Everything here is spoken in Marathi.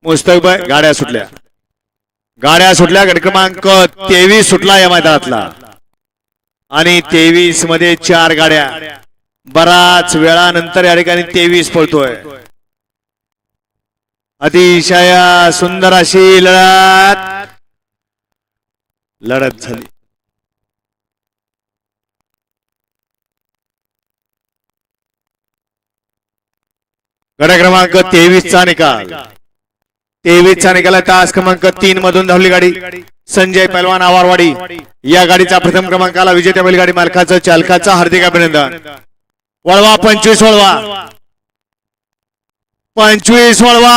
मुस्तकबाई गाड्या सुटल्या गट क्रमांक 23 सुटला या मैदानातला आणि 23 मध्ये 4 गाड्या बराच वेळानंतर या ठिकाणी 23 पळतोय अतिशय सुंदर अशी लढत झाली गट क्रमांक 23 चा निकाल 23 चा निकाल तास क्रमांक 3 मधून धावली गाडी संजय पहलवान आवारवाडी या गाडीचा प्रथम क्रमांकाला विजेत्या बैलगाडी मालकाचं चालकाचं हार्दिक अभिनंदन वळवा 25 वळवा